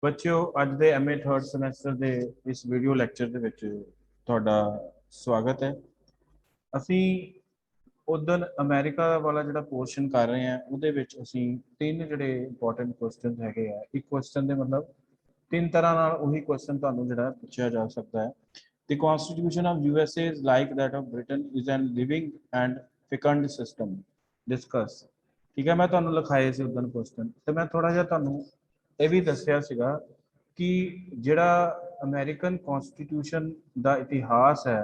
ਬੱਚਿਓ ਅੱਜ ਦੇ ਐਮਏ 3rd ਸਮੈਸਟਰ ਦੇ ਇਸ ਵੀਡੀਓ ਲੈਕਚਰ ਦੇ ਵਿੱਚ ਤੁਹਾਡਾ ਸਵਾਗਤ ਹੈ। ਅਸੀਂ ਉਦੋਂ ਅਮਰੀਕਾ ਵਾਲਾ ਜਿਹੜਾ ਪੋਰਸ਼ਨ ਕਰ ਰਹੇ ਹਾਂ ਉਹਦੇ ਵਿੱਚ ਅਸੀਂ ਤਿੰਨ ਜਿਹੜੇ ਇੰਪੋਰਟੈਂਟ ਕੁਐਸਚਨਸ ਹੈਗੇ ਆ। ਇੱਕ ਕੁਐਸਚਨ ਦੇ ਮਤਲਬ ਤਿੰਨ ਤਰ੍ਹਾਂ ਨਾਲ ਉਹੀ ਕੁਐਸਚਨ ਤੁਹਾਨੂੰ ਜਿਹੜਾ ਪੁੱਛਿਆ ਜਾ ਸਕਦਾ ਹੈ। The Constitution of USA is like that of Britain is an living and fecund system. Discuss. ठीक है, मैं ਤੁਹਾਨੂੰ ਲਿਖਾਏ ਸੀ ਉਦੋਂ ਕੁਐਸਚਨ ਤੇ ਮੈਂ ਥੋੜਾ ਜਿਹਾ ਤੁਹਾਨੂੰ ਇਹ ਵੀ ਦੱਸਿਆ ਸੀਗਾ ਕਿ ਜਿਹੜਾ ਅਮਰੀਕਨ ਕਨਸਟੀਟਿਊਸ਼ਨ ਦਾ ਇਤਿਹਾਸ ਹੈ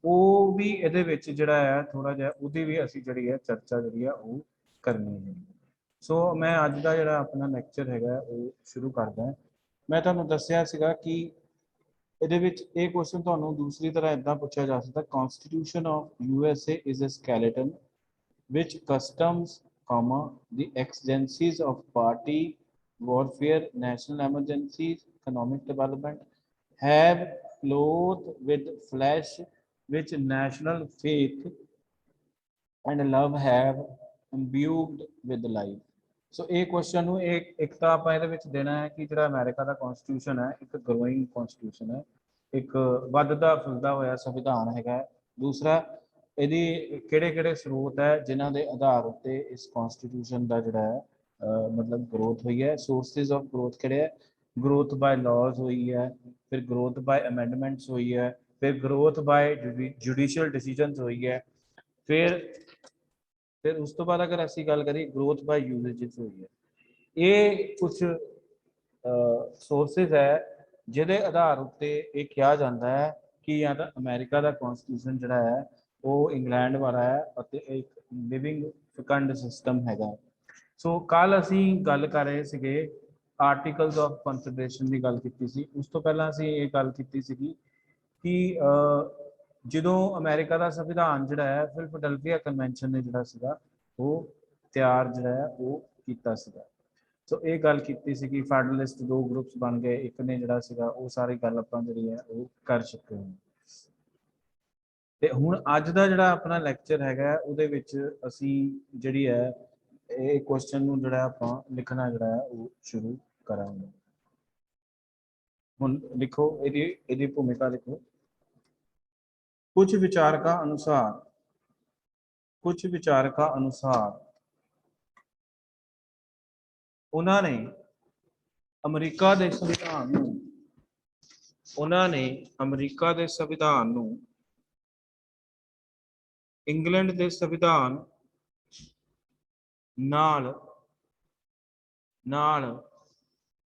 ਉਹ ਵੀ ਇਹਦੇ ਵਿੱਚ ਜਿਹੜਾ ਹੈ ਥੋੜਾ ਜਿਹਾ ਉਹਦੀ ਵੀ ਅਸੀਂ ਜਿਹੜੀ ਹੈ ਚਰਚਾ ਜਿਹੜੀ ਆ ਉਹ ਕਰਨੀ ਹੈ। ਸੋ ਮੈਂ ਅੱਜ ਦਾ ਜਿਹੜਾ ਆਪਣਾ ਲੈਕਚਰ ਹੈਗਾ ਉਹ ਸ਼ੁਰੂ ਕਰਦਾ। ਮੈਂ ਤੁਹਾਨੂੰ ਦੱਸਿਆ ਸੀਗਾ ਕਿ ਇਹਦੇ ਵਿੱਚ ਇਹ ਕੁਐਸਚਨ ਤੁਹਾਨੂੰ ਦੂਸਰੀ ਤਰ੍ਹਾਂ ਇਦਾਂ ਪੁੱਛਿਆ ਜਾ ਸਕਦਾ, constitution of USA is a skeleton which customs, the exigencies of party warfare, national emergencies, economic development have clothed with flesh which national faith and love have imbued with life. ਸੋ ਇਹ question ਨੂੰ ਇੱਕ ਤਾਂ ਆਪਾਂ ਇਹਦੇ ਵਿੱਚ ਦੇਣਾ ਹੈ ਕਿ ਜਿਹੜਾ ਅਮਰੀਕਾ ਦਾ ਕਨਸਟੀਟਿਊਸ਼ਨ ਹੈ ਇੱਕ ਗਰੋਇੰਗ ਕਨਸਟੀਟਿਊਸ਼ਨ ਹੈ, ਇੱਕ ਵੱਧਦਾ ਫੁੱਲਦਾ ਹੋਇਆ ਸੰਵਿਧਾਨ ਹੈਗਾ। ਦੂਸਰਾ ਇਹਦੀ ਕਿਹੜੇ ਸਰੋਤ ਹੈ ਜਿਨ੍ਹਾਂ ਦੇ ਆਧਾਰ ਉੱਤੇ ਇਸ ਕਨਸਟੀਟਿਊਸ਼ਨ ਦਾ ਜਿਹੜਾ ਹੈ ਮਤਲਬ ਗਰੋਥ ਹੋਈ ਹੈ। ਸੋਰਸਿਸ ਆਫ ਗਰੋਥ ਕਿਹੜੇ ਹੈ? ग्रोथ बाय लॉज हुई है, फिर ग्रोथ बाय अमेंडमेंट्स हुई है, फिर ग्रोथ बाय जुडिशियल डिसीजंस हुई है, फिर उस तो बाद अगर ऐसी गल करिए ग्रोथ बाय यूजेज हुई है। ये कुछ सोर्सेज है जिहदे आधार उत्ते ये कहा जाता है कि या तो अमेरिका का कॉन्स्टिट्यूशन जिहड़ा है वो इंग्लैंड वाला है और एक लिविंग फिकंड सिस्टम हैगा। सो कल असी गल कर रहे थे आर्टिकल्स ऑफ कॉन्फेडरेशन की गल की सी। उस तो पहला असी ये गल की सी कि जो अमेरिका का संविधान जिहड़ा है फिलडेल्फिया कन्वेंशन ने जिहड़ा सीगा वो तैयार जिहड़ा है वो कीता सीगा। सो ये गल की सी कि फेडरलिस्ट दो ग्रुप्स बन गए, एक ने जिहड़ा सीगा वो सारी गल आपां जिहड़ी है वो कर चुके हैं। ते हुण अज दा जिहड़ा अपना लैक्चर हैगा उहदे विच असीं जिहड़ी है ये क्वेश्चन नूं जिहड़ा आपां लिखना जिहड़ा है वो शुरू करांगे। हुण लिखो इहदी भूमिका लिखो। कुछ विचारकों अनुसार उन्होंने अमरीका के संविधान नूं इंग्लैंड के संविधान नाल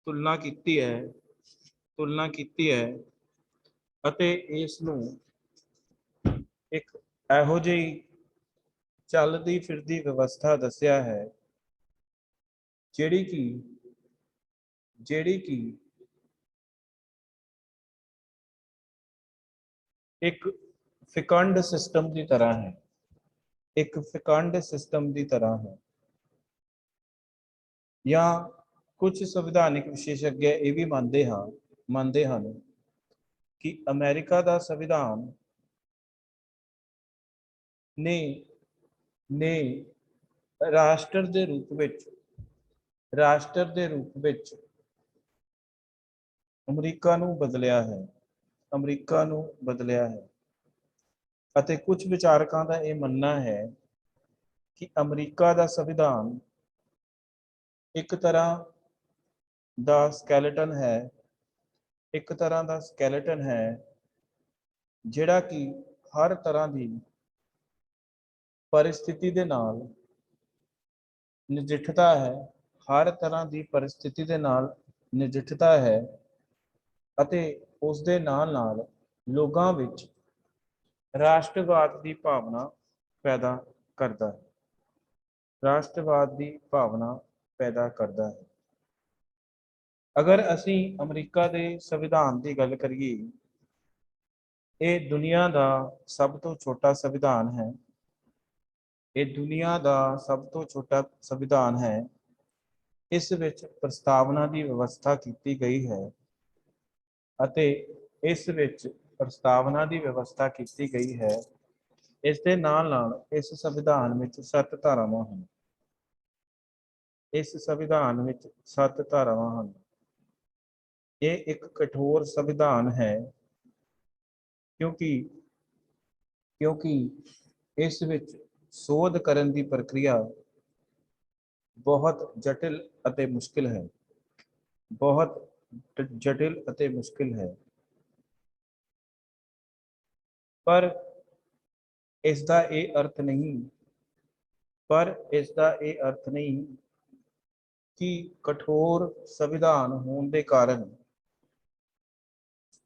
तुलना की है अते इस नूं एक इहो जी चलती फिरती व्यवस्था दसिया है जिहड़ी कि एक फिकंड सिस्टम की तरह है, एक फिकंड सिस्टम की तरह है। या कुछ संविधानिक विशेषज्ञ ये भी मानते हैं कि अमेरिका का संविधान ने राष्ट्र के रूप विच अमरीका नूं बदलिया है। अते कुछ विचारकों का यह मानना है कि अमरीका का संविधान एक तरह का स्कैलेटन है, जिहड़ा कि हर तरह की परिस्थिति दे नाल नजिठता है, अते उस दे नाल लोगां विच राष्ट्रवाद की भावना पैदा करता है। अगर असी अमरीका के संविधान की गल करिए, ये दुनिया का सब तो छोटा संविधान है। इस विच प्रस्तावना की व्यवस्था की गई है इस दे नाल इस संविधान में 7 धारावां हैं। ये एक कठोर संविधान है क्योंकि क्योंकि इस विच शोध करन दी प्रक्रिया बहुत जटिल अते मुश्किल है, बहुत जटिल अते मुश्किल है। पर इसका ये अर्थ नहीं, पर इसका ये अर्थ नहीं कि कठोर संविधान होने के कारण,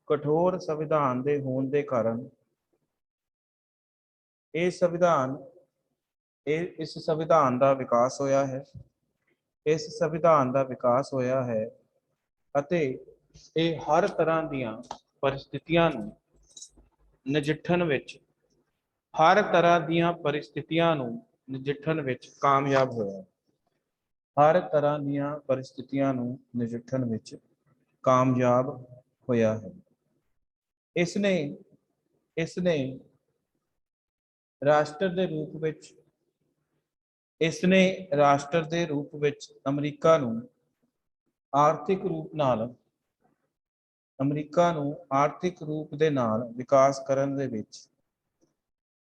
कठोर संविधान दे होने के कारण ये संविधान, इस संविधान का विकास होया है, इस संविधान का विकास होया है अते ये हर तरह दीयां परिस्थितियां नूं नजिठण विच, हर तरह दीयां परिस्थितियां नूं नजिठण विच कामयाब होया, हर तरह दीयां परिस्थितियां नूं नजिठण विच कामयाब होया है। इसने इसने राष्ट्र के रूप विच, इसने राष्ट्र के रूप विच अमरीका नूं आर्थिक रूप नाल, अमरीका नूं आर्थिक रूप दे नाल विकास करन दे विच,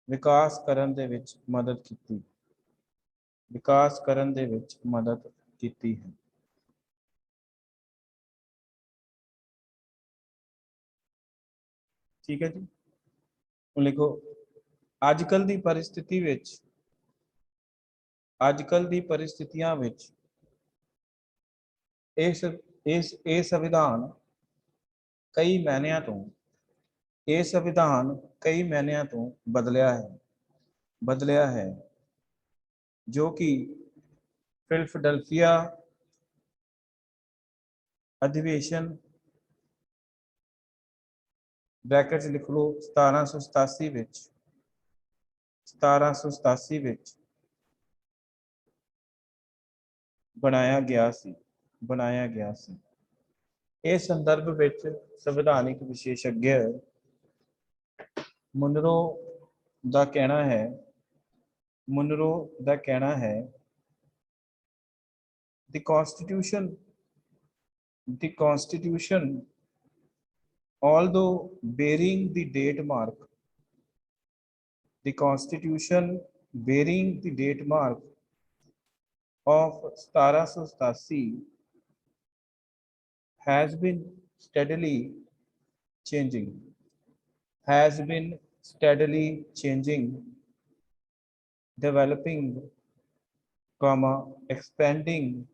विकास करन दे विच मदद की, विकास करन दे विच मदद की है। ठीक है जी, ਹੁਣ लिखो अजकल की परिस्थिति विच, अजकल की परिस्थितियां विच इस संविधान कई महीनों तो, ये संविधान कई महीनों तो बदलिया है, बदलिया है, जो कि फिलडल्फिया अधिवेशन ब्रैकेट लिख लो 1787 विच, 1787 विच बनाया गया सी, बनाया गया सी। इस संदर्भ विच संविधानिक विशेषज्ञ मुनरो का कहना है, मुनरो का कहना है the constitution, the constitution although bearing the date mark, the constitution bearing the date mark of 1787 has been steadily changing, has been steadily changing, developing, comma, expanding,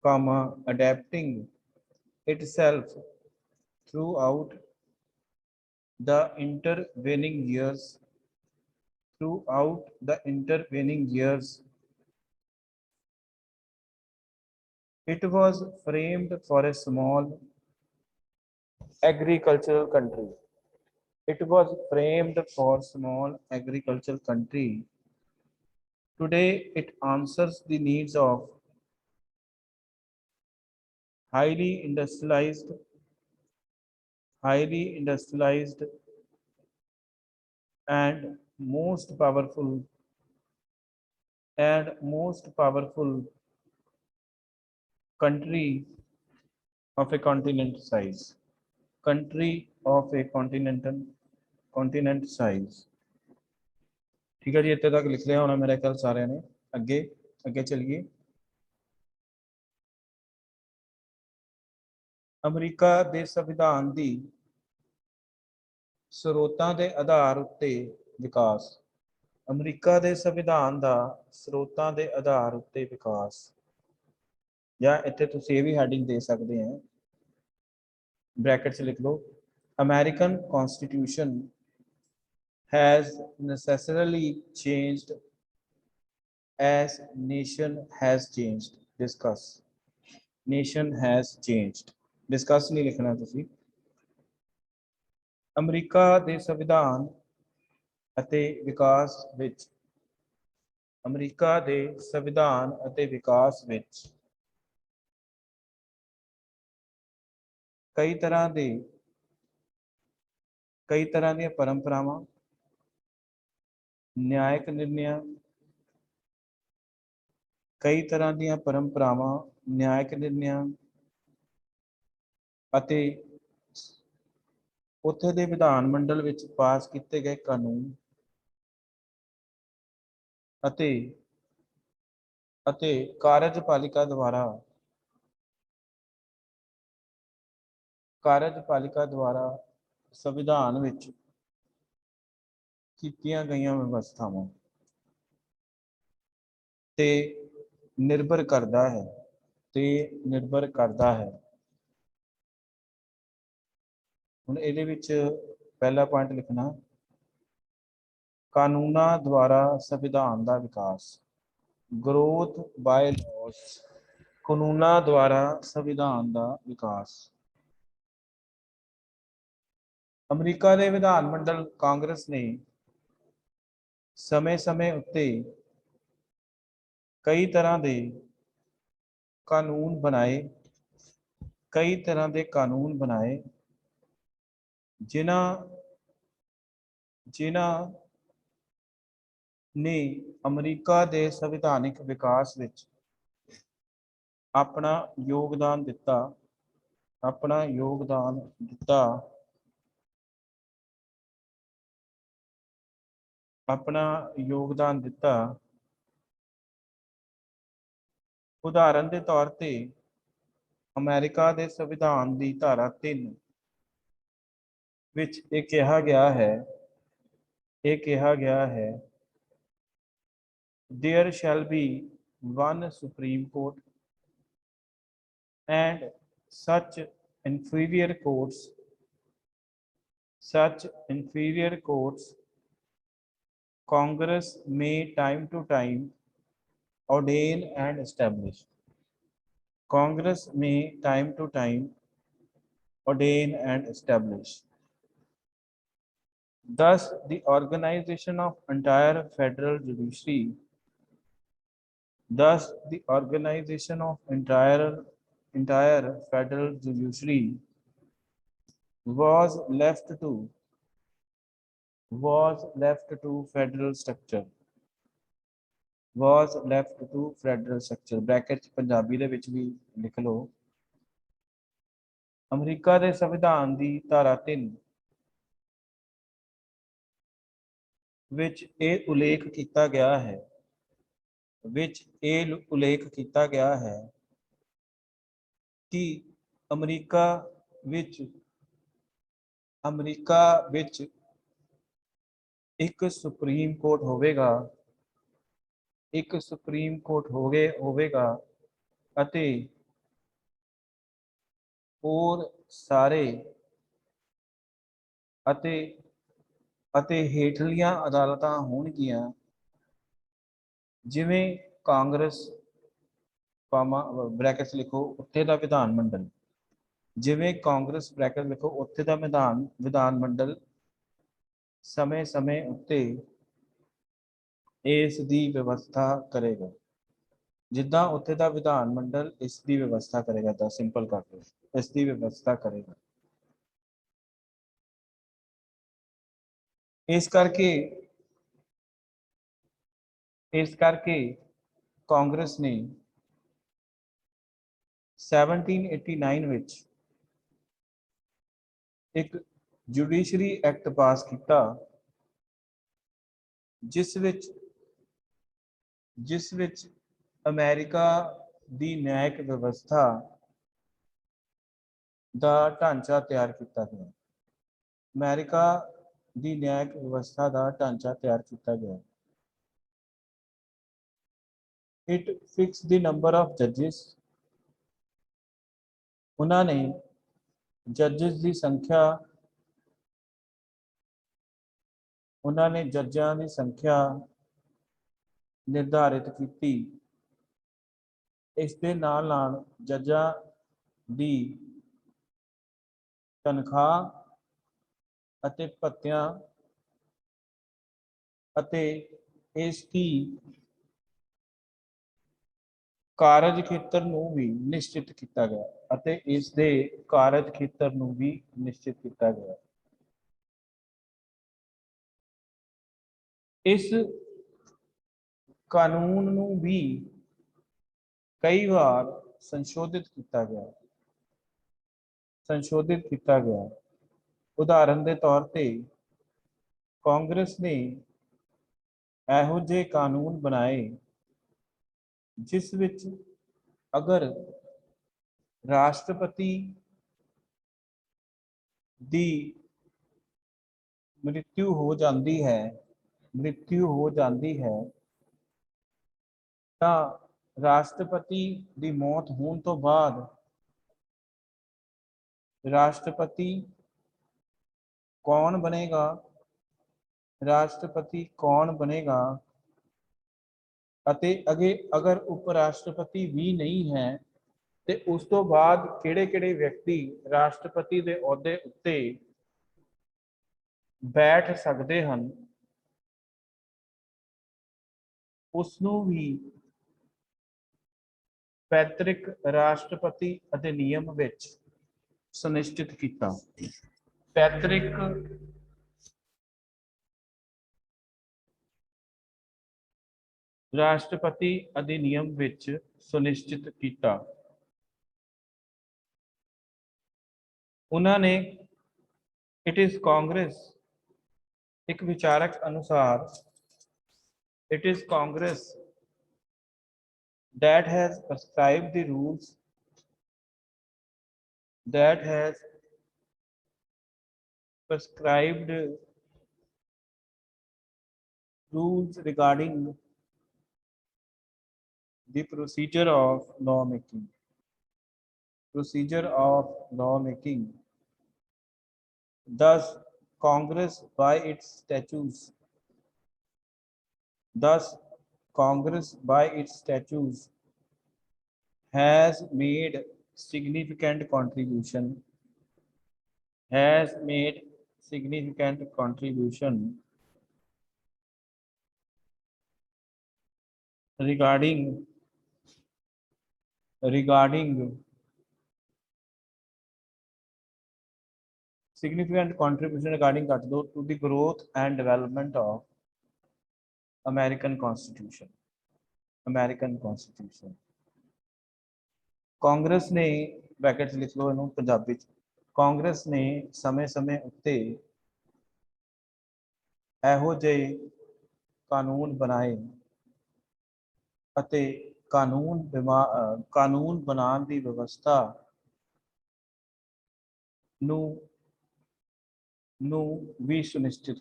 comma, adapting itself throughout the intervening years, throughout the intervening years. It was framed for a small agricultural country. It was framed for small agricultural country. Today, it answers the needs of highly industrialized, highly industrialized and most powerful, and most powerful country of a continent size, country of a continent size। ठीक है जी, इतने तक लिख लिया होना मेरे ख्याल सारे ने। अगे अगे चलिए। अमरीका के संविधान की स्रोतां के आधार उत्ते विकास, अमरीका के संविधान का स्रोतां के आधार उत्ते विकास, या इत्थे तुसीं ये भी हैडिंग दे सकते हैं, ब्रैकेट लिख लो, American constitution has necessarily changed as nation has changed। Discuss, nation has changed, discuss नहीं लिखना तुसी। अमरीका के संविधान ਅਤੇ विकास विच, अमरीका के संविधान ਅਤੇ विकास विच कई तरह के, कई तरह दी परंपरावां, न्यायिक निर्णय, कई तरह दी परंपरावां, न्यायिक निर्णय ਅਤੇ ਉੱਥੇ ਦੇ ਵਿਧਾਨ ਮੰਡਲ ਵਿੱਚ ਪਾਸ ਕੀਤੇ ਗਏ ਕਾਨੂੰਨ ਅਤੇ ਕਾਰਜਪਾਲਿਕਾ ਦੁਆਰਾ ਸੰਵਿਧਾਨ ਵਿੱਚ ਕੀਤੀਆਂ ਗਈਆਂ ਵਿਵਸਥਾਵਾਂ ਤੇ ਨਿਰਭਰ ਕਰਦਾ ਹੈ ਹੁਣ ਇਹਦੇ ਵਿੱਚ ਪਹਿਲਾ ਪੁਆਇੰਟ ਲਿਖਣਾ, ਕਾਨੂੰਨਾਂ ਦੁਆਰਾ ਸੰਵਿਧਾਨ ਦਾ ਵਿਕਾਸ, ਗਰੋਥ ਬਾय ਲॉज, ਕਾਨੂੰਨਾਂ ਦੁਆਰਾ ਸੰਵਿਧਾਨ ਦਾ ਵਿਕਾਸ। ਅਮਰੀਕਾ ਦੇ ਵਿਧਾਨ ਮੰਡਲ ਕਾਂਗਰਸ ਨੇ ਸਮੇਂ-ਸਮੇਂ ਉੱਤੇ ਕਈ ਤਰ੍ਹਾਂ ਦੇ ਕਾਨੂੰਨ ਬਣਾਏ ਜਿਨ੍ਹਾਂ ਨੇ ਅਮਰੀਕਾ ਦੇ ਸੰਵਿਧਾਨਿਕ ਵਿਕਾਸ ਵਿੱਚ ਆਪਣਾ ਯੋਗਦਾਨ ਦਿੱਤਾ ਉਦਾਹਰਨ ਦੇ ਤੌਰ ਤੇ ਅਮਰੀਕਾ ਦੇ ਸੰਵਿਧਾਨ ਦੀ ਧਾਰਾ 3 ਵਿੱਚ ਇਹ ਕਿਹਾ ਗਿਆ ਹੈ there shall be one supreme court and such inferior courts Congress may time to time ordain and establish. Thus, the organization of entire federal judiciary was left to federal structure bracket Punjabi ਦੇ ਵਿੱਚ ਵੀ ਲਿਖ ਲਓ। America ਦੇ ਸੰਵਿਧਾਨ ਦੀ ਧਾਰਾ 3 ਵਿੱਚ ਇਹ ਉਲੇਖ ਕੀਤਾ ਗਿਆ ਹੈ ਕਿ ਅਮਰੀਕਾ ਵਿੱਚ ਇੱਕ ਸੁਪਰੀਮ ਕੋਰਟ ਹੋਵੇਗਾ ਅਤੇ ਹੋਰ ਸਾਰੇ ਅਤੇ ਹੇਠਲੀਆਂ ਅਦਾਲਤਾਂ ਹੋਣਗੀਆਂ ਜਿਵੇਂ ਕਾਂਗਰਸ ਬ੍ਰੈਕਟਸ ਲਿਖੋ ਉੱਥੇ ਦਾ ਵਿਧਾਨ ਮੰਡਲ, ਉੱਥੇ ਦਾ ਵਿਧਾਨ ਮੰਡਲ ਸਮੇਂ-ਸਮੇਂ ਉੱਤੇ ਇਸ ਦੀ ਵਿਵਸਥਾ ਕਰੇਗਾ। ਜਿੱਦਾਂ ਉੱਥੇ ਦਾ ਵਿਧਾਨ ਮੰਡਲ ਇਸ ਦੀ ਵਿਵਸਥਾ ਕਰੇਗਾ, ਤਾਂ ਸਿੰਪਲ ਕਰ ਲਓ, ਇਸ ਦੀ ਵਿਵਸਥਾ ਕਰੇਗਾ। ਇਸ ਕਰਕੇ ਕਾਂਗਰਸ ਨੇ 1789 ਵਿੱਚ ਇੱਕ ਜੁਡੀਸ਼ਰੀ ਐਕਟ ਪਾਸ ਕੀਤਾ ਜਿਸ ਵਿੱਚ ਅਮਰੀਕਾ ਦੀ ਨਿਆਇਕ ਵਿਵਸਥਾ ਦਾ ਢਾਂਚਾ ਤਿਆਰ ਕੀਤਾ ਗਿਆ। It fixed the number of judges. ਉਹਨਾਂ ਨੇ ਜੱਜਾਂ ਦੀ ਸੰਖਿਆ ਨਿਰਧਾਰਿਤ ਕੀਤੀ। ਇਸ ਦੇ ਨਾਲ ਜੱਜਾਂ ਦੀ ਤਨਖਾਹ ਅਤੇ ਭੱਤਿਆਂ ਅਤੇ ਇਸ ਦੀ ਕਾਰਜ ਖੇਤਰ ਨੂੰ ਵੀ ਨਿਸ਼ਚਿਤ ਕੀਤਾ ਗਿਆ ਇਸ ਕਾਨੂੰਨ ਨੂੰ ਵੀ ਕਈ ਵਾਰ ਸੰਸ਼ੋਧਿਤ ਕੀਤਾ ਗਿਆ। संशोधित किया गया। उदाहरण के तौर पे कांग्रेस ने ਇਹੋ ਜਿਹੇ कानून बनाए जिस विच अगर राष्ट्रपति दी मृत्यु हो जाती है तो राष्ट्रपति की मौत होने तो बाद राष्ट्रपति कौन बनेगा, राष्ट्रपति कौन बनेगा अते अगर उप राष्ट्रपति भी नहीं है तो उस तो बाद किहड़े-किहड़े व्यक्ति राष्ट्रपति के अहुदे उत्ते बैठ सकते हैं, उसनूं भी पैतृक राष्ट्रपति अधिनियम विच सुनिश्चित किया। पैतृक राष्ट्रपति अधिनियम विच सुनिश्चित किया। उन्होंने इट इज कांग्रेस, एक विचारक अनुसार it is Congress that has prescribed the rules, that has prescribed rules regarding the procedure of lawmaking. Thus Congress by its statutes has made significant contribution regarding to the growth and development of American Constitution. Congress ने brackets लिख लो इन्हों पंजाबी कांग्रेस ने समय समय उत्ते ਇਹੋ ਜਿਹੇ कानून बनाए ਅਤੇ कानून बनाने की व्यवस्था ਨੂੰ भी सुनिश्चित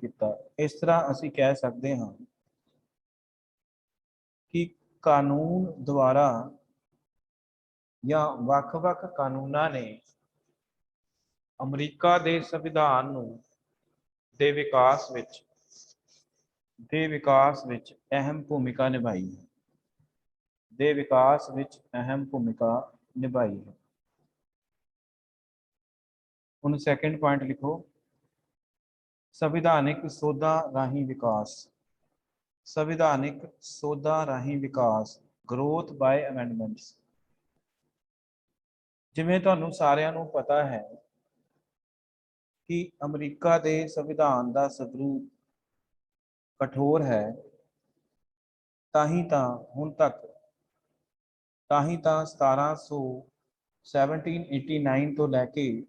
किया। इस तरह ਅਸੀਂ कह सकते हाँ कि कानून द्वारा या ਵੱਖ-ਵੱਖ कानूनों ने अमरीका के संविधान ਦੇ विकास विच अहम भूमिका निभाई है। हुण सैकेंड पॉइंट लिखो, संविधानिक सोधा राही विकास ग्रोथ बाय अमेंडमेंट्स। जिवें तुहानूं सारिआं नूं पता है कि अमरीका के संविधान का स्वरूप कठोर है, ताही हुण तक 1789 तो लैके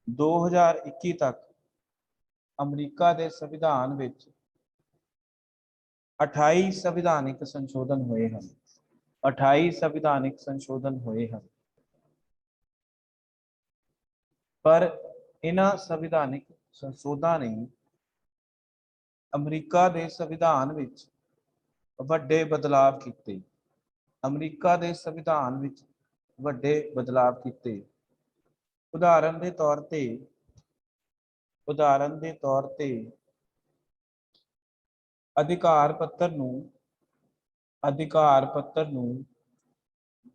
2021 तक अमरीका के संविधान विच 28 संविधानिक संशोधन हुए हैं। पर इन्हां संविधानिक संशोधन ने अमरीका के संविधान विच वड्डे बदलाव किए। उदाहरण के तौर ते अधिकार पत्र नूं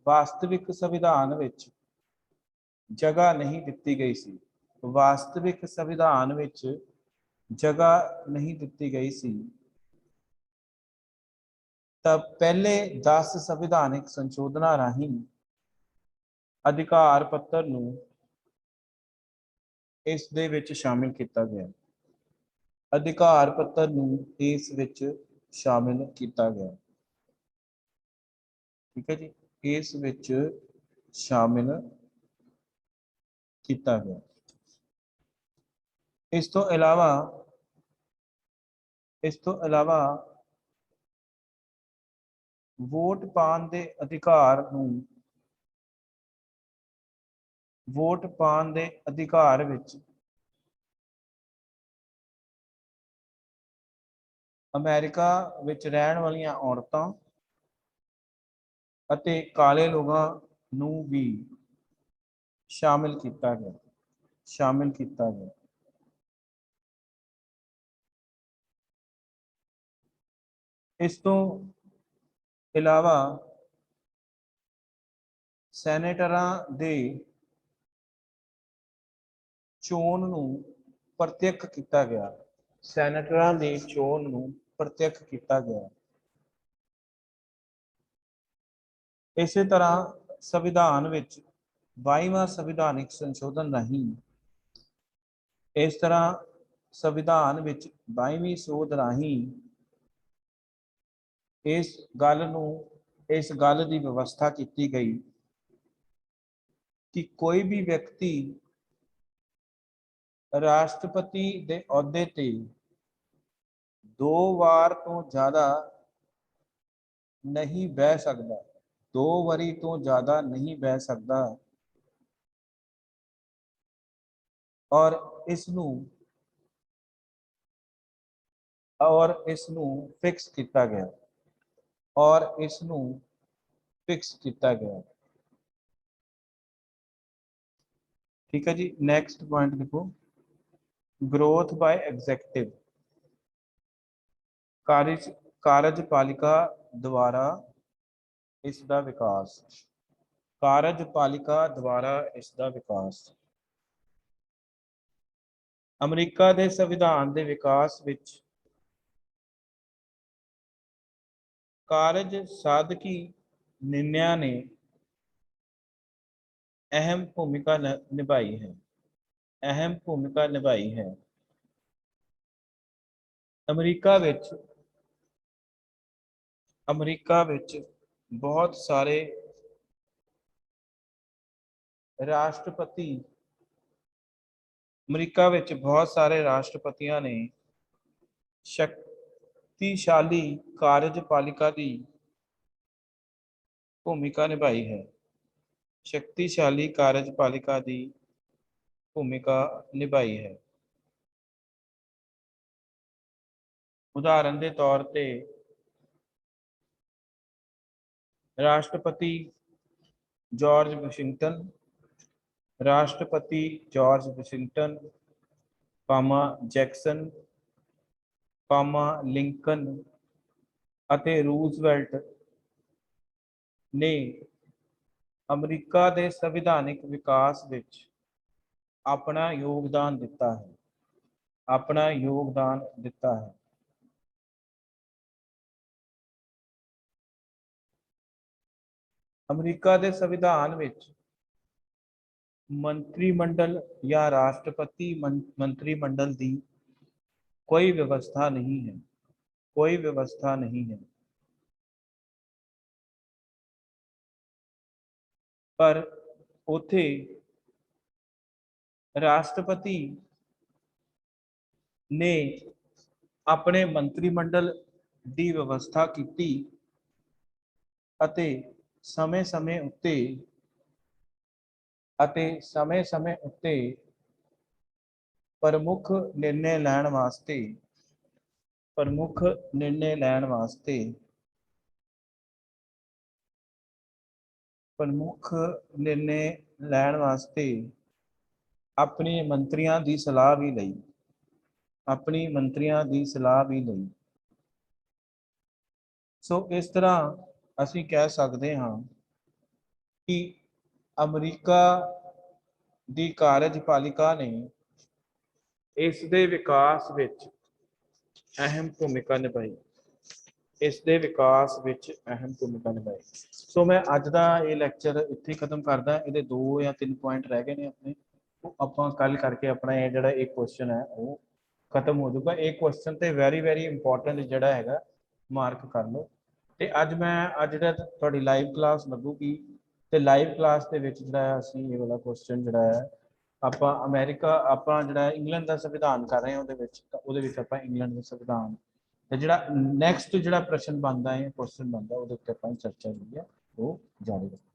वास्तविक संविधान विच जगह नहीं दिती गई सी। तब पहले 10 संविधानिक संशोधन राही अधिकार पत्र नूं इस दे विच शामिल किया गया। ठीक है जी, इस विच शामिल किया गया। इस तो इलावा वोट पाने के अधिकार नूं वोट पाने के अधिकार विच अमेरिका विच रहन वालियां औरतां अते काले लोगों नूं भी शामिल किया गया। इस तो इलावा सैनेटरां दे चोण नूं प्रत्यक्ष किया गया। सैनेटरां दी चोण नूं प्रत्यक्ष किया गया। इस तरह संविधान विच 22वां संविधानिक संशोधन राहीं इस तरह संविधान विच 22वीं सोध राहीं इस गल की व्यवस्था की गई कि कोई भी व्यक्ति राष्ट्रपति के अहुदे ते 2 वार तो ज़्यादा नहीं बह सकता, 2 वरी तो ज़्यादा नहीं बह सकता और इसनूं फिक्स किया गया ठीक है जी। नेक्स्ट पॉइंट देखो, ग्रोथ बाय एग्जैक्टिव, कार्यपालिका द्वारा इसका विकास। कार्यपालिका द्वारा इसका विकास अमरीका के संविधान के विकास विच कार्य साधकी निर्णय ने अहम भूमिका निभाई है। अमरीका विच बहुत सारे राष्ट्रपतियों ने शक्तिशाली कार्यपालिका की भूमिका निभाई है। शक्तिशाली कार्यपालिका की भूमिका निभाई है। उदाहरण के तौर पे राष्ट्रपति जॉर्ज वाशिंगटन, जैक्सन, लिंकन अते रूजवेल्ट ने अमरीका के संविधानिक विकास विच अपना योगदान दिता है। अमरीका के संविधान विच मंत्रिमंडल या राष्ट्रपति मंत्रिमंडल की कोई व्यवस्था नहीं है, पर उथे राष्ट्रपति ने अपने मंत्रिमंडल की व्यवस्था की समय-समय उत्ते प्रमुख निर्णय लैण वास्ते अपने मंत्रियों की सलाह भी लई। सो इस तरह असी कह सकते हाँ कि अमरीका की कार्यपालिका ने इस दे विकास विच अहम भूमिका निभाई। सो मैं अज का ये लैक्चर इत्थे खत्म करदा। ये 2 या 3 पॉइंट रह गए ने अपने, आपां कल करके अपना ये जिहड़ा एक क्वेश्चन है वो खत्म हो जाऊगा। एक क्वेश्चन तो वेरी इंपॉर्टेंट जिहड़ा हैगा मार्क कर लो। तो अज मैं जिहड़ा तुहाडी लाइव क्लास लगूगी ਤੇ ਲਾਈਵ ਕਲਾਸ ਦੇ ਵਿੱਚ ਜਿਹੜਾ ਹੈ ਅਸੀਂ ਇਹ ਵਾਲਾ ਕੁਐਸਚਨ ਜਿਹੜਾ ਹੈ ਆਪਾਂ ਅਮਰੀਕਾ ਆਪਾਂ ਜਿਹੜਾ ਇੰਗਲੈਂਡ ਦਾ ਸੰਵਿਧਾਨ ਕਰ ਰਹੇ ਹਾਂ ਉਹਦੇ ਵਿੱਚ ਆਪਾਂ ਇੰਗਲੈਂਡ ਦਾ ਸੰਵਿਧਾਨ ਤੇ ਜਿਹੜਾ ਨੈਕਸਟ ਜਿਹੜਾ ਪ੍ਰਸ਼ਨ ਬਣਦਾ ਹੈ ਕੁਐਸਚਨ ਬਣਦਾ ਉਹਦੇ ਉੱਤੇ ਆਪਾਂ ਚਰਚਾ ਜਿਹੜੀ ਹੈ ਉਹ ਜਾਰੀ ਰੱਖਾਂਗੇ।